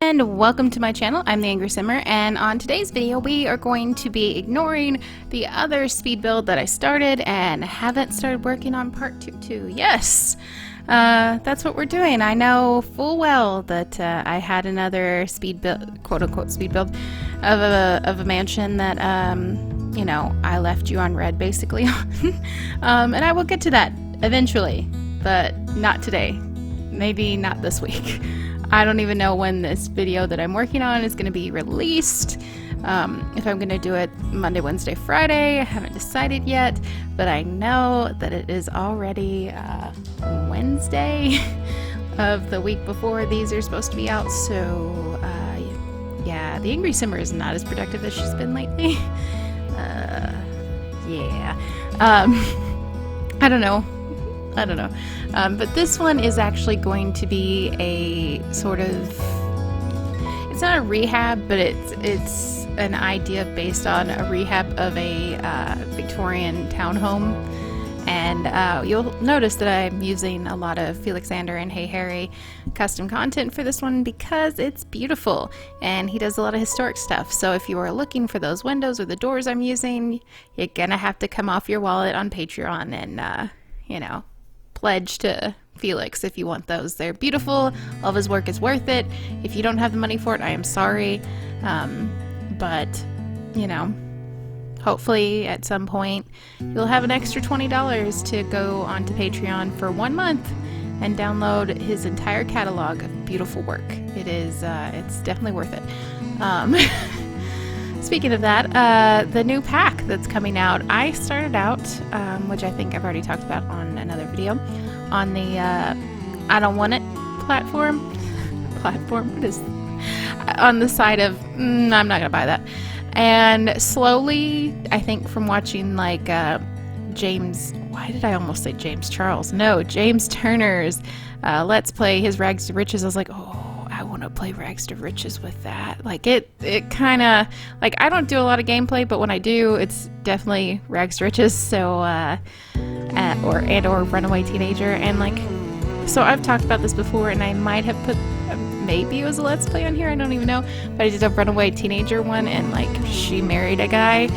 And welcome to my channel. I'm the Angry Simmer, and on today's video we are going to be ignoring the other speed build that I started and haven't started working on part 2. Yes, that's what we're doing. I know full well that I had another speed build, quote-unquote speed build, of a mansion that you know, I left you on red basically. And I will get to that eventually, but not today. Maybe not this week. I don't even know when this video that I'm working on is going to be released. If I'm going to do it Monday, Wednesday, Friday, I haven't decided yet, but I know that it is already Wednesday of the week before these are supposed to be out, so yeah, the Angry Simmer is not as productive as she's been lately. Yeah. I don't know. But this one is actually going to be a sort of, it's not a rehab, but it's an idea based on a rehab of a Victorian townhome. And you'll notice that I'm using a lot of Felixander and Hey Harry custom content for this one because it's beautiful and he does a lot of historic stuff. So if you are looking for those windows or the doors I'm using, you're gonna have to come off your wallet on Patreon and you know, pledge to Felix if you want those. They're beautiful. All of his work is worth it. If you don't have the money for it, I am sorry. But you know, hopefully at some point you'll have an extra $20 to go onto Patreon for 1 month and download his entire catalog of beautiful work. It is it's definitely worth it. Speaking of that, the new pack that's coming out, I started out, which I think I've already talked about on another video, on the I don't want it platform. What is on the side of I'm not gonna buy that. And slowly, I think from watching like James, why did I almost say James Charles? No, James Turner's Let's Play, his Rags to Riches, I was like, oh, I want to play Rags to Riches with that. Like it kind of, like I don't do a lot of gameplay, but when I do, it's definitely Rags to Riches. So, or Runaway Teenager, and like, so I've talked about this before, and I might have put, maybe it was a Let's Play on here, I don't even know, but I did a Runaway Teenager one, and like she married a guy,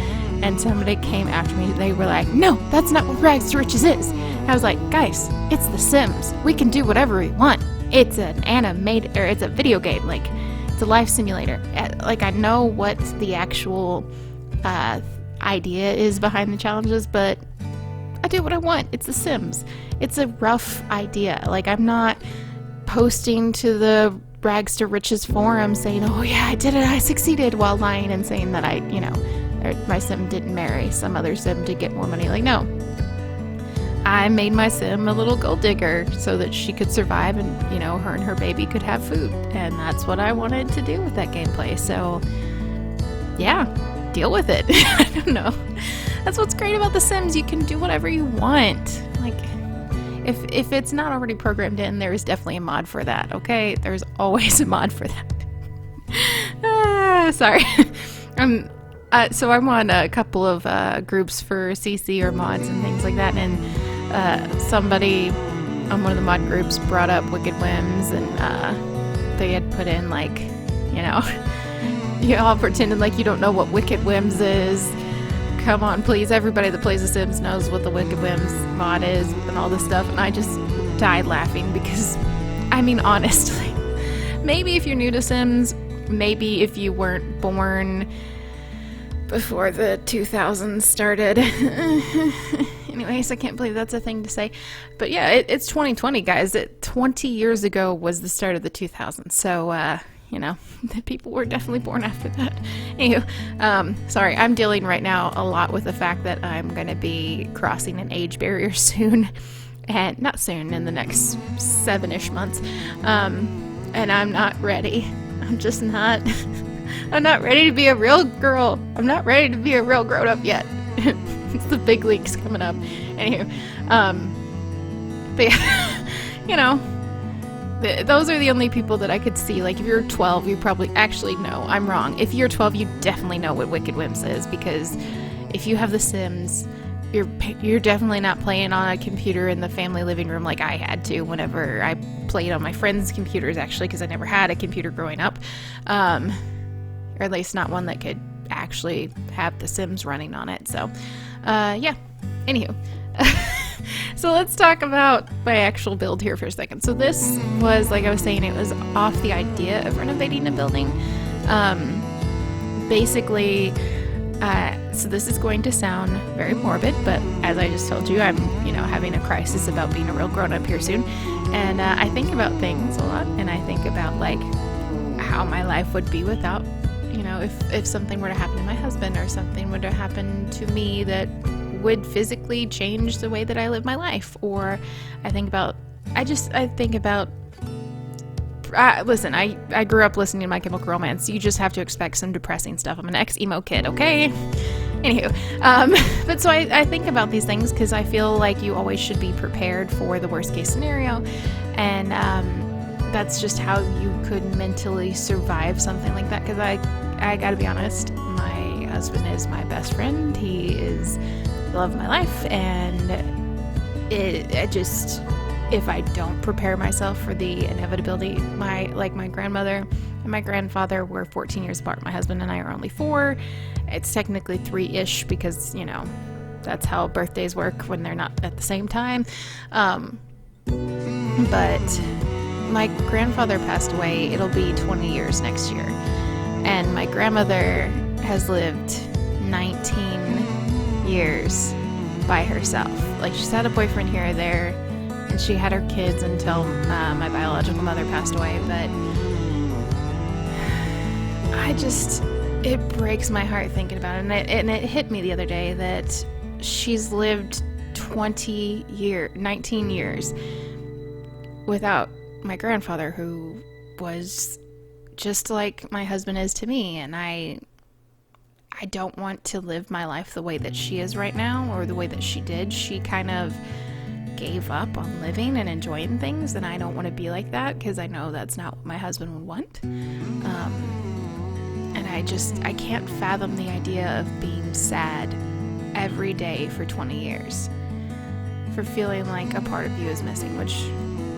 and somebody came after me. They were like, no, that's not what Rags to Riches is. I was like, guys, it's The Sims. We can do whatever we want. It's an animated, or it's a video game, like it's a life simulator. Like I know what the actual idea is behind the challenges, but I do what I want. It's The Sims. It's a rough idea. Like I'm not posting to the Rags to Riches forum saying, oh yeah, I did it, I succeeded, while lying and saying that I, you know, my sim didn't marry some other sim to get more money. Like, no. I made my sim a little gold digger so that she could survive and, you know, her and her baby could have food. And that's what I wanted to do with that gameplay. So, yeah, deal with it. I don't know. That's what's great about The Sims. You can do whatever you want. Like, if it's not already programmed in, there is definitely a mod for that, okay? There's always a mod for that. Sorry. So I'm on a couple of groups for CC or mods and things like that, and somebody on one of the mod groups brought up Wicked Whims, and they had put in, like, you know, you all pretended like you don't know what Wicked Whims is. Come on, please. Everybody that plays The Sims knows what the Wicked Whims mod is and all this stuff, and I just died laughing because, I mean, honestly, maybe if you're new to Sims, maybe if you weren't born before the 2000s started. Anyways, I can't believe that's a thing to say. But yeah, it's 2020, guys. 20 years ago was the start of the 2000s. So, you know, the people were definitely born after that. Anywho, sorry, I'm dealing right now a lot with the fact that I'm going to be crossing an age barrier soon. And not soon, in the next 7-ish months. And I'm not ready. I'm just not... I'm not ready to be a real girl. I'm not ready to be a real grown-up yet. It's the big leagues coming up. Anywho, but yeah, you know, those are the only people that I could see. Like, if you're 12, you probably, actually, no, I'm wrong. If you're 12, you definitely know what Wicked Whims is, because if you have The Sims, you're definitely not playing on a computer in the family living room like I had to whenever I played on my friends' computers, actually, because I never had a computer growing up, or at least not one that could actually have The Sims running on it. So yeah, anywho. So let's talk about my actual build here for a second. So this was, like I was saying, it was off the idea of renovating a building. Basically, so this is going to sound very morbid, but as I just told you, I'm, having a crisis about being a real grown-up here soon. And I think about things a lot, and I think about, like, how my life would be without, if something were to happen to my husband, or something would have happened to me that would physically change the way that I live my life. Or listen, I grew up listening to My Chemical Romance. You just have to expect some depressing stuff. I'm an ex-emo kid, okay? Anywho, but so I think about these things because I feel like you always should be prepared for the worst case scenario, and that's just how you could mentally survive something like that. Because I gotta be honest, my husband is my best friend. He is the love of my life, and if I don't prepare myself for the inevitability, my grandmother and my grandfather were 14 years apart. My husband and I are only 4. It's technically 3-ish because, that's how birthdays work when they're not at the same time. But my grandfather passed away. It'll be 20 years next year. And my grandmother has lived 19 years by herself. Like, she's had a boyfriend here or there, and she had her kids until my biological mother passed away. But it breaks my heart thinking about it. And it hit me the other day that she's lived 19 years without my grandfather, who was just like my husband is to me. And I don't want to live my life the way that she is right now, or the way that she did. She kind of gave up on living and enjoying things, and I don't want to be like that, because I know that's not what my husband would want. And I can't fathom the idea of being sad every day for 20 years, for feeling like a part of you is missing, which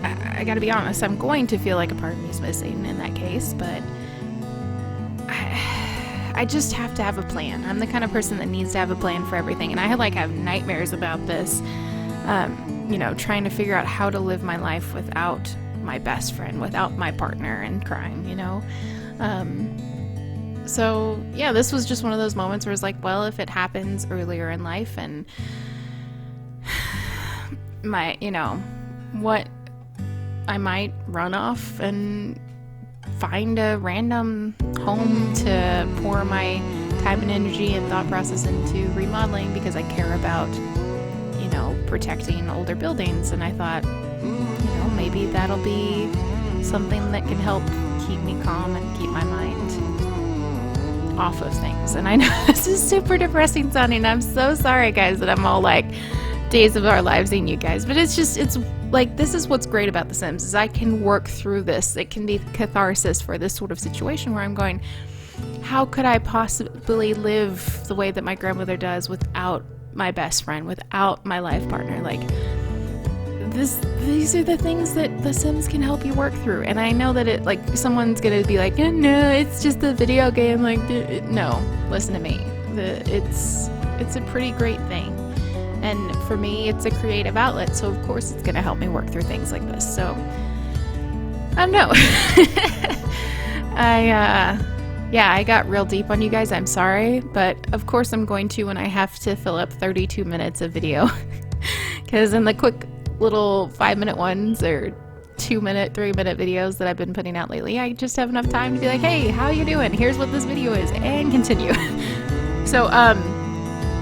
I gotta be honest, I'm going to feel like a part of me is missing in that case, but I just have to have a plan. I'm the kind of person that needs to have a plan for everything, and I have nightmares about this, trying to figure out how to live my life without my best friend, without my partner in crime, So yeah, this was just one of those moments where it's like, well, if it happens earlier in life, and what, I might run off and find a random home to pour my time and energy and thought process into remodeling, because I care about, protecting older buildings. And I thought, maybe that'll be something that can help keep me calm and keep my mind off of things. And I know this is super depressing sounding. I'm so sorry, guys, that I'm all like Days of Our Lives-ing you guys, but it's like, this is what's great about The Sims, is I can work through this. It can be catharsis for this sort of situation where I'm going, how could I possibly live the way that my grandmother does without my best friend, without my life partner? Like, these are the things that The Sims can help you work through. And I know that someone's gonna be like, no, it's just a video game. Like, no, listen to me. It's a pretty great thing. And for me, it's a creative outlet, so of course it's going to help me work through things like this. So, I don't know. I got real deep on you guys. I'm sorry, but of course I'm going to when I have to fill up 32 minutes of video. Because in the quick little 5-minute ones, or 2-minute, 3-minute videos that I've been putting out lately, I just have enough time to be like, hey, how you doing? Here's what this video is, and continue. So,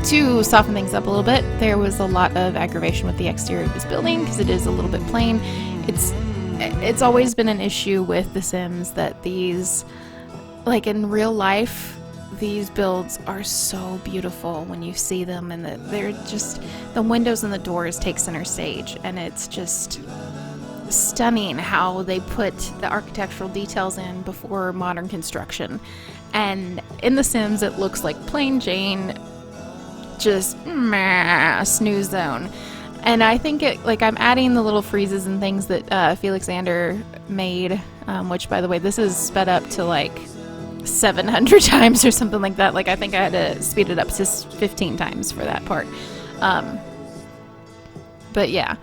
to soften things up a little bit, there was a lot of aggravation with the exterior of this building because it is a little bit plain. It's always been an issue with The Sims that these, like in real life, these builds are so beautiful when you see them, and they're just, the windows and the doors take center stage, and it's just stunning how they put the architectural details in before modern construction. And in The Sims, it looks like plain Jane just snooze zone. And I think I'm adding the little freezes and things that Felixander made, which, by the way, this is sped up to like 700 times or something like that. Like, I think I had to speed it up to 15 times for that part. But yeah,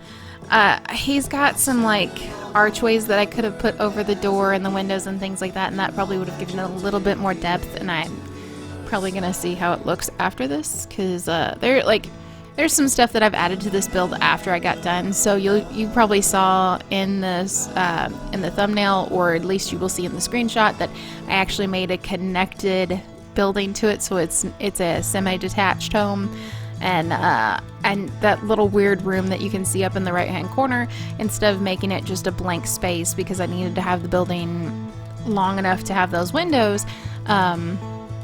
he's got some like archways that I could have put over the door and the windows and things like that, and that probably would have given it a little bit more depth. And I'm probably gonna see how it looks after this, because there's some stuff that I've added to this build after I got done. So you probably saw in this in the thumbnail, or at least you will see in the screenshot, that I actually made a connected building to it. So it's a semi-detached home. And that little weird room that you can see up in the right hand corner, instead of making it just a blank space because I needed to have the building long enough to have those windows,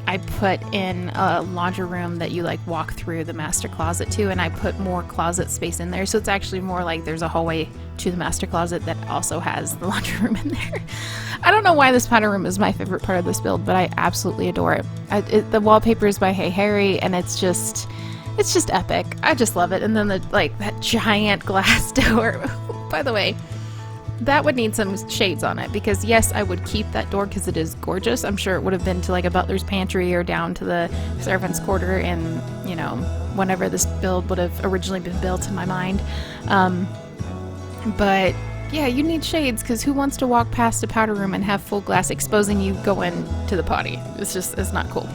I put in a laundry room that you like walk through the master closet to, and I put more closet space in there, so it's actually more like there's a hallway to the master closet that also has the laundry room in there. I don't know why this powder room is my favorite part of this build, but I absolutely adore it. The wallpaper is by Hey Harry, and it's just epic. I just love it. And then that giant glass door. By the way, that would need some shades on it, because yes, I would keep that door because it is gorgeous. I'm sure it would have been to like a butler's pantry or down to the servant's quarter, and you know, whenever this build would have originally been built in my mind. But yeah, you need shades, because who wants to walk past a powder room and have full glass exposing you going to the potty? It's not cool.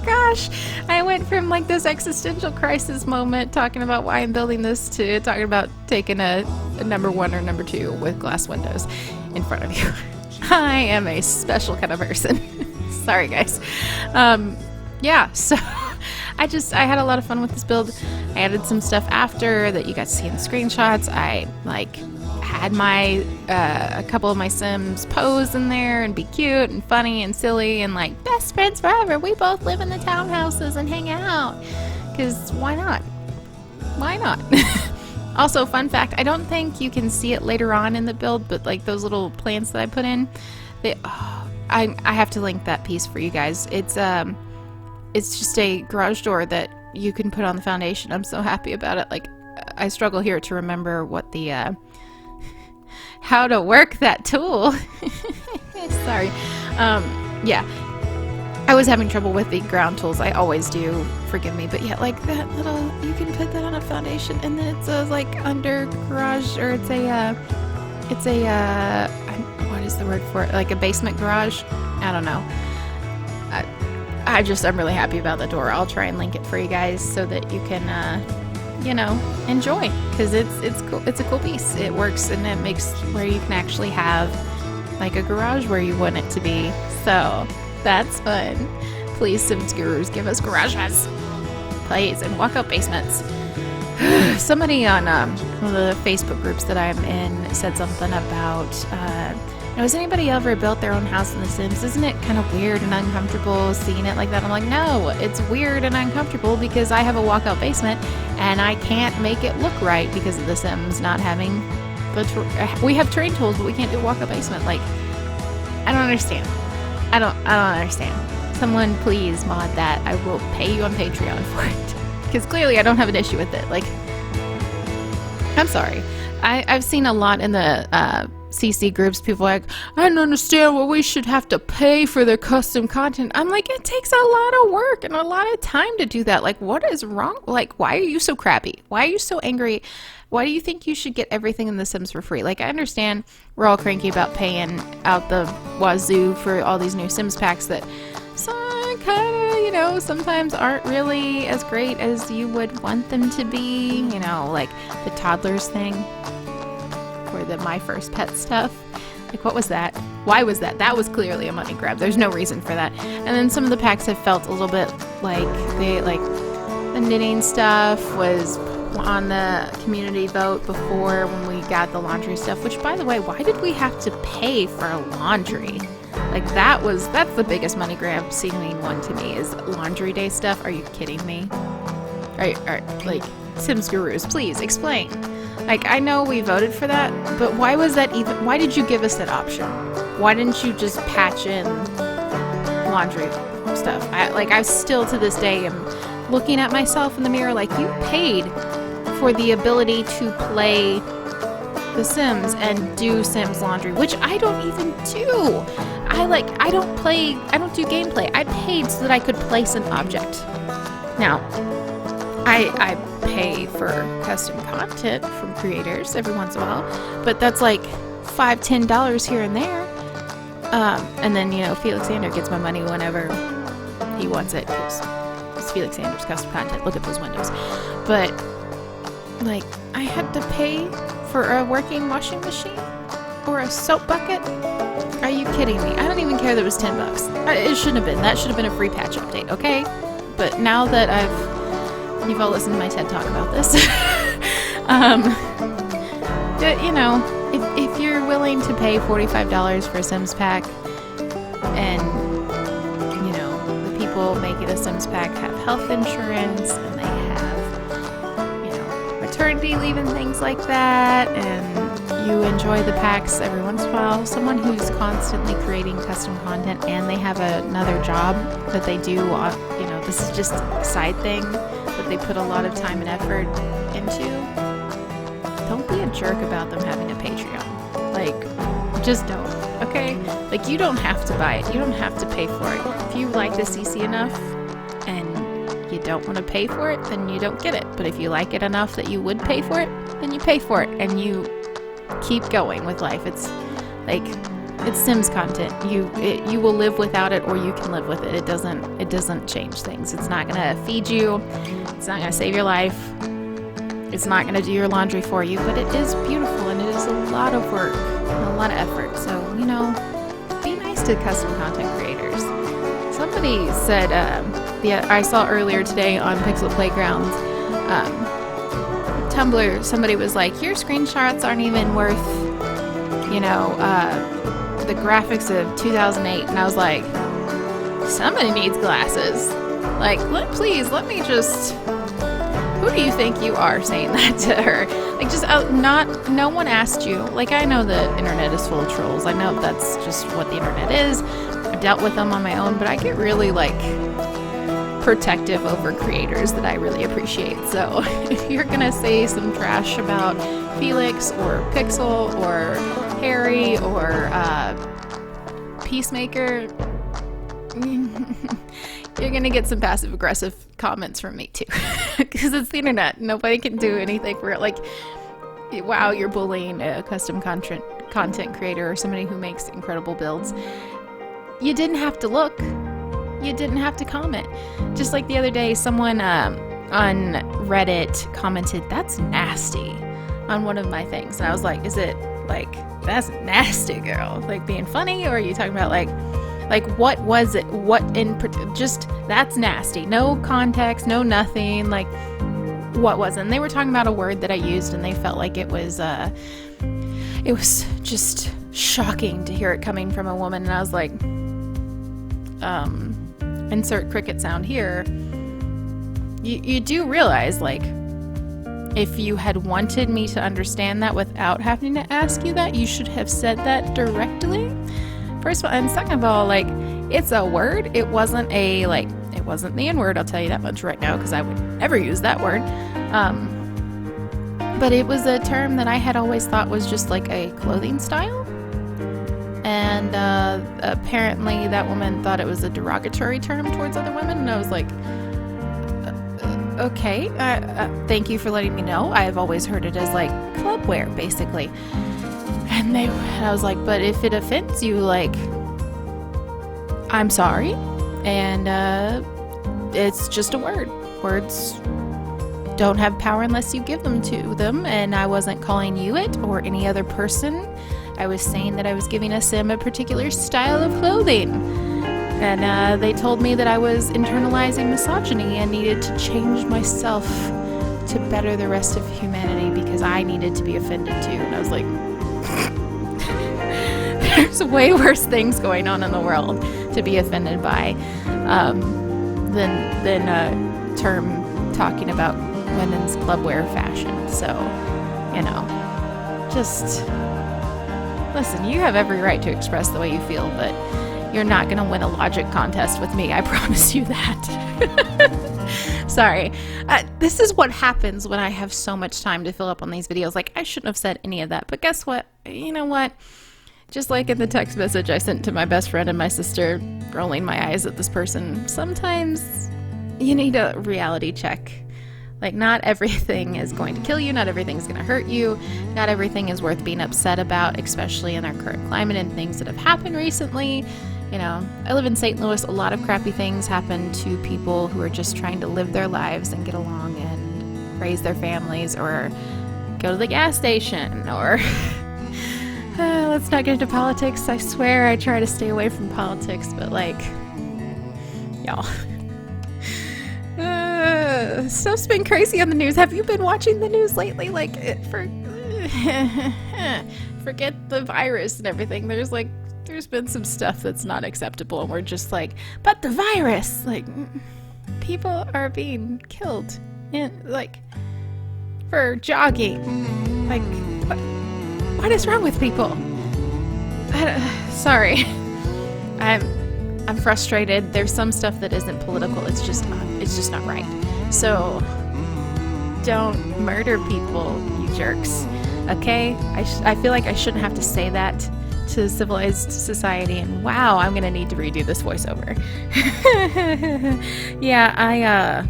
Gosh, I went from like this existential crisis moment talking about why I'm building this to talking about taking a number 1 or number 2 with glass windows in front of you. I am a special kind of person. Sorry, guys. Yeah, so I had a lot of fun with this build. I added some stuff after that you got to see in the screenshots. I had a couple of my Sims pose in there and be cute and funny and silly and like best friends forever. We both live in the townhouses and hang out, because why not? Why not? Also, fun fact, I don't think you can see it later on in the build, but like those little plants that I put in, I have to link that piece for you guys. It's just a garage door that you can put on the foundation. I'm so happy about it. Like, I struggle here to remember what the how to work that tool. Sorry. Yeah, I was having trouble with the ground tools. I always do, forgive me, but yeah, like that little, you can put that on a foundation, and then it's like under garage, or it's a what is the word for it, like a basement garage. I don't know. I'm really happy about the door. I'll try and link it for you guys so that you can you know, enjoy, because it's cool. It's a cool piece. It works, and it makes where you can actually have like a garage where you want it to be. So that's fun. Please, Sims Gurus, give us garages, please, and walk up basements. Somebody on one of the Facebook groups that I'm in said something about has anybody ever built their own house in The Sims? Isn't it kind of weird and uncomfortable seeing it like that? I'm like, no, it's weird and uncomfortable because I have a walkout basement and I can't make it look right because of The Sims not having we have terrain tools, but we can't do a walkout basement. Like, I don't understand. I don't understand. Someone please mod that. I will pay you on Patreon for it, because clearly I don't have an issue with it. Like, I'm sorry. I've seen a lot in the CC groups, people like, I don't understand why we should have to pay for their custom content. I'm like, it takes a lot of work and a lot of time to do that. Like, what is wrong? Like, why are you so crappy? Why are you so angry? Why do you think you should get everything in The Sims for free? Like, I understand we're all cranky about paying out the wazoo for all these new Sims packs that kind of, you know, sometimes aren't really as great as you would want them to be. You know, like the toddlers thing, or the My First Pet stuff. Like, what was that? Why was that? That was clearly a money grab. There's no reason for that. And then some of the packs have felt a little bit like the knitting stuff was on the community vote before when we got the laundry stuff, which, by the way, why did we have to pay for laundry? Like, that's the biggest money grab seeming one to me, is laundry day stuff. Are you kidding me? Alright, like, Sims Gurus, please explain. Like, I know we voted for that, but why was that even, why did you give us that option? Why didn't you just patch in laundry stuff. I still to this day am looking at myself in the mirror like, you paid for the ability to play The Sims and do Sims laundry, which I don't even do. I don't do gameplay. I paid so that I could place an object. Now, I pay for custom content from creators every once in a while, but that's like $5-10 here and there. And then, Felix Sander gets my money whenever he wants it, because it's Felix Sander's custom content. Look at those windows. But, I had to pay for a working washing machine or a soap bucket? Are you kidding me? I don't even care that it was $10. It shouldn't have been. That should have been a free patch update, okay? But now that you've all listened to my TED Talk about this, if you're willing to pay $45 for a Sims pack, and the people making a Sims pack have health insurance, and they have maternity leave and things like that, and you enjoy the packs every once in a while, someone who's constantly creating custom content and they have another job that they do, this is just a side thing that they put a lot of time and effort into, don't be a jerk about them having a Patreon. Just don't, okay? You don't have to buy it. You don't have to pay for it. If you like the CC enough and you don't want to pay for it, then you don't get it. But if you like it enough that you would pay for it, then you pay for it and you keep going with life. It's Sims content. You will live without it, or you can live with it. It doesn't change things. It's not gonna feed you. It's not gonna save your life. It's not gonna do your laundry for you. But it is beautiful, and it is a lot of work and a lot of effort. So be nice to custom content creators. Somebody said, I saw earlier today on Pixel Playground, Tumblr, somebody was like, your screenshots aren't even worth, the graphics of 2008. And I was like, somebody needs glasses. Please, let me just... Who do you think you are saying that to her? No one asked you. I know the internet is full of trolls. I know that's just what the internet is. I've dealt with them on my own, but I get really, protective over creators that I really appreciate. So if you're gonna say some trash about Felix or Pixel or Harry or Peacemaker, you're gonna get some passive aggressive comments from me too, because it's the internet. Nobody can do anything for it. Wow, you're bullying a custom content creator or somebody who makes incredible builds. You didn't have to look. You didn't have to comment. Just like the other day, someone on Reddit commented, "That's nasty," on one of my things, and I was like, "Is it that's nasty, girl? Being funny, or are you talking about what was it? What just that's nasty? No context, no nothing. What was it?" And they were talking about a word that I used, and they felt like it was just shocking to hear it coming from a woman. And I was like, insert cricket sound here. You do realize, if you had wanted me to understand that without having to ask you that, you should have said that directly. First of all, and second of all, it's a word. It wasn't it wasn't the N-word, I'll tell you that much right now, because I would never use that word. But it was a term that I had always thought was just a clothing style. And apparently that woman thought it was a derogatory term towards other women. And I was like, okay, thank you for letting me know. I have always heard it as club wear, basically. And I was like, but if it offends you, I'm sorry. And it's just a word. Words don't have power unless you give them to them. And I wasn't calling you it or any other person. I was saying that I was giving a sim a particular style of clothing. And they told me that I was internalizing misogyny and needed to change myself to better the rest of humanity because I needed to be offended too. And I was like, there's way worse things going on in the world to be offended by than a term talking about women's clubwear fashion. So, just listen, you have every right to express the way you feel, but You're not going to win a logic contest with me. I promise you that. Sorry. This is what happens when I have so much time to fill up on these videos. Like, I shouldn't have said any of that. But guess what? You know what? Just like in the text message I sent to my best friend and my sister, rolling my eyes at this person, sometimes you need a reality check. Like, not everything is going to kill you, not everything's going to hurt you, not everything is worth being upset about, especially in our current climate and things that have happened recently. You know, I live in St. Louis. A lot of crappy things happen to people who are just trying to live their lives and get along and raise their families, or go to the gas station, or let's not get into politics. I swear I try to stay away from politics, but like, y'all. Stuff's been crazy on the news. Have you been watching the news lately? Like, forget the virus and everything. There's been some stuff that's not acceptable, and we're just like, but the virus, like, people are being killed for jogging. Like, what is wrong with people? Sorry. I'm frustrated. There's some stuff that isn't political. It's just not right. So don't murder people, you jerks. Okay? I feel like I shouldn't have to say that to civilized society, and wow, I'm gonna need to redo this voiceover. Yeah,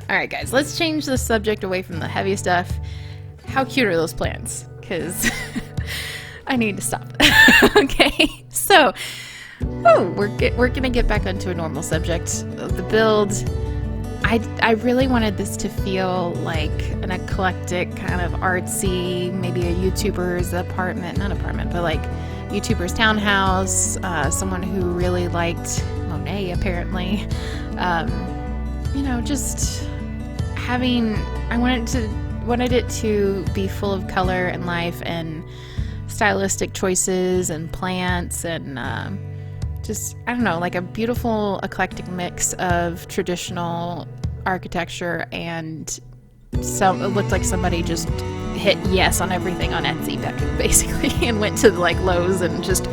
alright guys, let's change the subject away from the heavy stuff. How cute are those plants? Because I need to stop. Okay, so we're gonna get back onto a normal subject of the build. I really wanted this to feel like an eclectic, kind of artsy, maybe a YouTuber's but like YouTuber's townhouse, someone who really liked Monet apparently. You know, just having, I wanted it to be full of color and life and stylistic choices and plants and just, I don't know, like a beautiful eclectic mix of traditional architecture, and so it looked like somebody just hit yes on everything on Etsy basically, and went to like Lowe's and just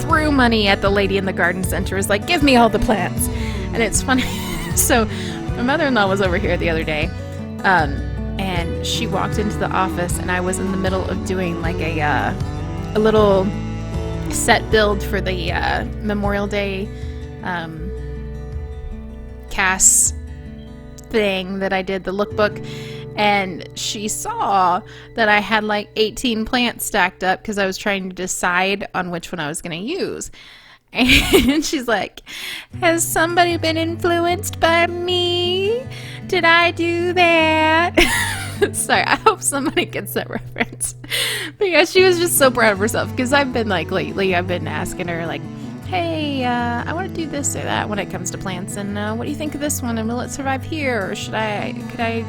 threw money at the lady in the garden center, was like, give me all the plants. And it's funny. So my mother-in-law was over here the other day, and she walked into the office, and I was in the middle of doing like a little set build for the Memorial Day Cass thing that I did, the lookbook, and she saw that I had like 18 plants stacked up because I was trying to decide on which one I was going to use. And she's like, has somebody been influenced by me? Did I do that? Sorry, I hope somebody gets that reference. But yeah, she was just so proud of herself, because I've been like, lately I've been asking her like, hey, I want to do this or that when it comes to plants, and what do you think of this one, and will it survive here, or could I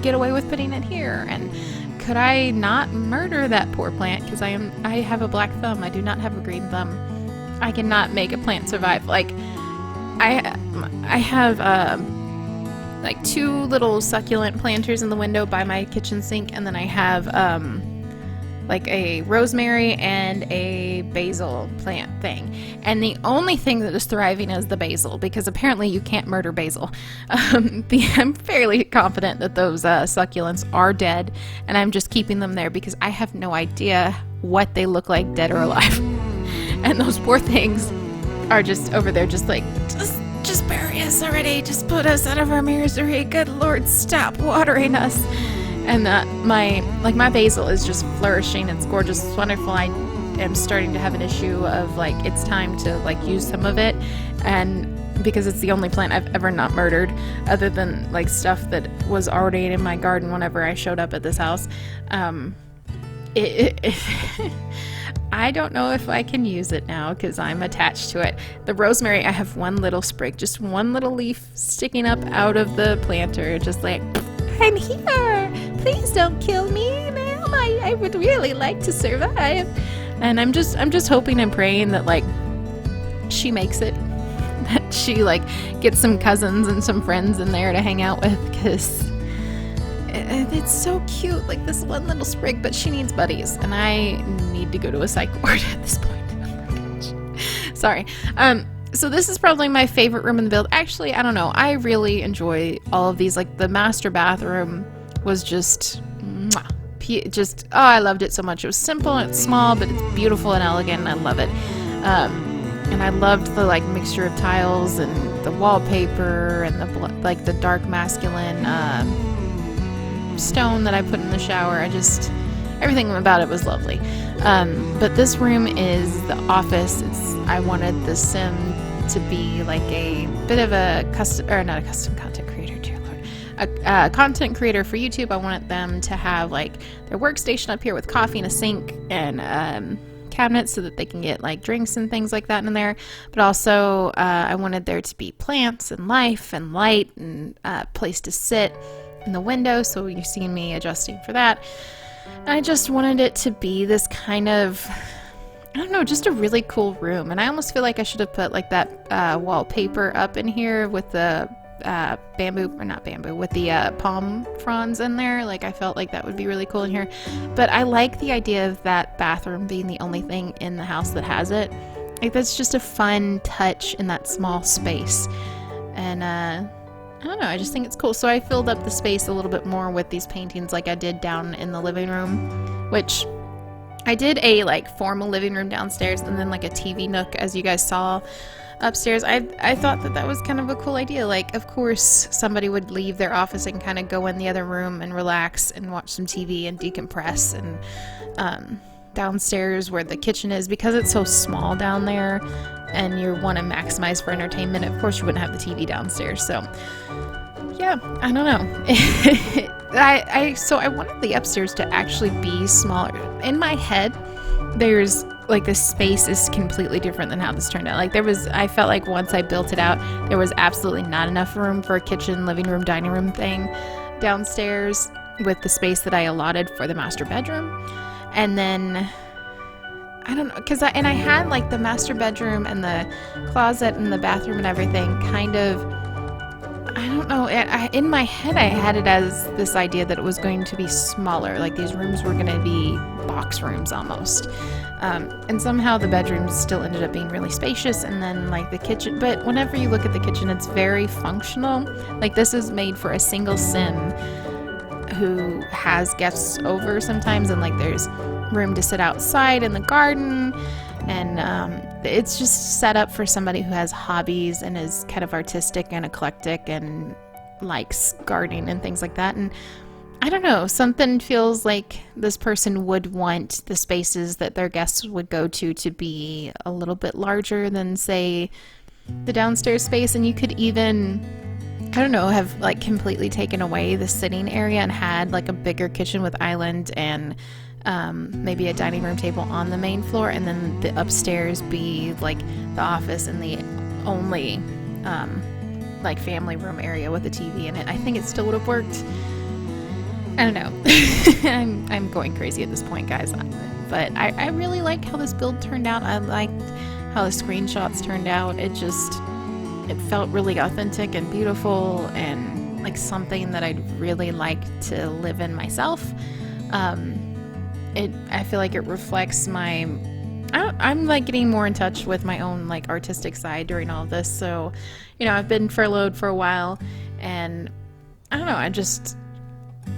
get away with putting it here, and could I not murder that poor plant, because I have a black thumb, I do not have a green thumb. I cannot make a plant survive. Like, I have like 2 little succulent planters in the window by my kitchen sink, and then I have like a rosemary and a basil plant thing, and the only thing that is thriving is the basil, because apparently you can't murder basil. I'm fairly confident that those succulents are dead, and I'm just keeping them there because I have no idea what they look like, dead or alive. And those poor things are just over there, just like, just bury us already, just put us out of our misery, good Lord, stop watering us. And my basil is just flourishing, it's gorgeous, it's wonderful. I am starting to have an issue of like, it's time to like use some of it, and because it's the only plant I've ever not murdered, other than like stuff that was already in my garden whenever I showed up at this house. I don't know if I can use it now because I'm attached to it. The rosemary, I have one little sprig, just one little leaf sticking up out of the planter, just like, I'm here, please don't kill me, ma'am, I would really like to survive. And I'm just hoping and praying that like she makes it, that she like gets some cousins and some friends in there to hang out with, because it's so cute, like this one little sprig, but she needs buddies, and I need to go to a psych ward at this point. Oh my gosh. Sorry. So this is probably my favorite room in the build. Actually, I don't know. I really enjoy all of these. Like the master bathroom was just, oh, I loved it so much. It was simple and it's small, but it's beautiful and elegant, and I love it. And I loved the like mixture of tiles and the wallpaper and the dark masculine stone that I put in the shower. Everything about it was lovely. But this room is the office. I wanted the sim to be like a bit of a not a custom content creator, dear Lord, a content creator for YouTube. I wanted them to have like their workstation up here with coffee and a sink and cabinets so that they can get like drinks and things like that in there. But also I wanted there to be plants and life and light and a place to sit in the window. So you've seen me adjusting for that. I just wanted it to be this kind of, I don't know, just a really cool room. And I almost feel like I should have put like that wallpaper up in here with the with the palm fronds in there. Like I felt like that would be really cool in here. But I like the idea of that bathroom being the only thing in the house that has it. Like that's just a fun touch in that small space. And I don't know, I just think it's cool. So I filled up the space a little bit more with these paintings like I did down in the living room, which I did a like formal living room downstairs and then like a TV nook, as you guys saw upstairs. I thought that was kind of a cool idea. Like, of course, somebody would leave their office and kind of go in the other room and relax and watch some TV and decompress. And downstairs where the kitchen is, because it's so small down there and you want to maximize for entertainment, of course you wouldn't have the TV downstairs. So yeah, I don't know. So I wanted the upstairs to actually be smaller. In my head, there's like the space is completely different than how this turned out. Like I felt like once I built it out, there was absolutely not enough room for a kitchen, living room, dining room thing downstairs with the space that I allotted for the master bedroom. And then I don't know, I had like the master bedroom and the closet and the bathroom and everything kind of, I don't know, in my head I had it as this idea that it was going to be smaller, like these rooms were going to be box rooms almost. And somehow the bedrooms still ended up being really spacious, and then like the kitchen, but whenever you look at the kitchen, it's very functional. Like this is made for a single sim who has guests over sometimes, and like there's room to sit outside in the garden, and it's just set up for somebody who has hobbies and is kind of artistic and eclectic and likes gardening and things like that. And I don't know, something feels like this person would want the spaces that their guests would go to be a little bit larger than, say, the downstairs space. And you could even, I don't know, have like completely taken away the sitting area and had like a bigger kitchen with island and maybe a dining room table on the main floor, and then the upstairs be like the office and the only like family room area with a TV in it. I think it still would have worked. I don't know. I'm going crazy at this point, guys. But I really like how this build turned out. I liked how the screenshots turned out. It felt really authentic and beautiful and like something that I'd really like to live in myself. I feel like it reflects I'm like getting more in touch with my own like artistic side during all of this. So, you know, I've been furloughed for a while, and I don't know,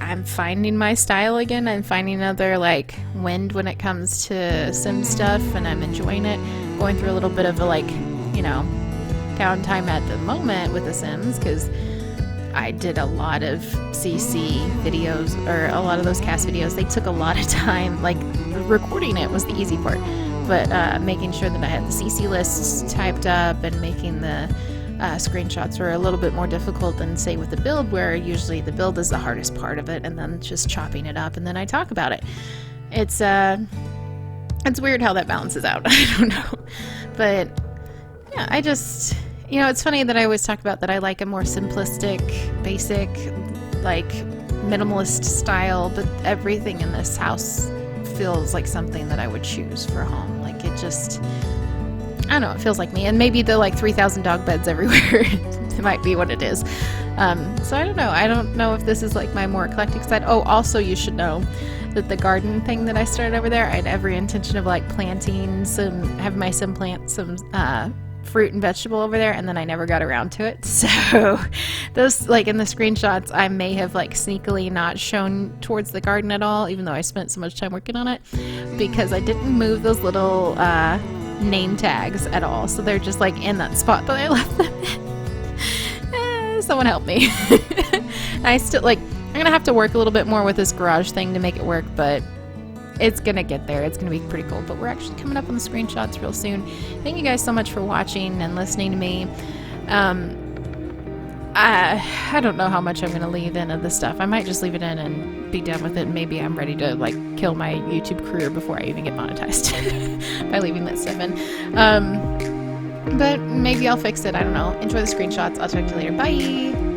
I'm finding my style again. I'm finding another like wind when it comes to sim stuff, and I'm enjoying it. Going through a little bit of a like, you know, downtime at the moment with the Sims, because I did a lot of CC videos, or a lot of those cast videos. They took a lot of time. Like recording it was the easy part, but making sure that I had the CC lists typed up and making the screenshots were a little bit more difficult than, say, with the build, where usually the build is the hardest part of it, and then just chopping it up and then I talk about it. It's weird how that balances out. I don't know, but yeah, you know, it's funny that I always talk about that I like a more simplistic, basic, like minimalist style, but everything in this house feels like something that I would choose for home. Like it just, I don't know, it feels like me. And maybe the like 3,000 dog beds everywhere it might be what it is. So I don't know. I don't know if this is like my more eclectic side. Oh, also you should know that the garden thing that I started over there, I had every intention of like planting have my son plant some fruit and vegetable over there, and then I never got around to it. So those, like in the screenshots, I may have like sneakily not shown towards the garden at all, even though I spent so much time working on it, because I didn't move those little name tags at all. So they're just like in that spot that I left them in. Someone help me. I still like, I'm gonna have to work a little bit more with this garage thing to make it work, but it's gonna get there. It's gonna be pretty cool. But we're actually coming up on the screenshots real soon. Thank you guys so much for watching and listening to me. I don't know how much I'm gonna leave in of this stuff. I might just leave it in and be done with it. Maybe I'm ready to like kill my YouTube career before I even get monetized by leaving that stuff in. But maybe I'll fix it. I don't know. Enjoy the screenshots. I'll talk to you later. Bye.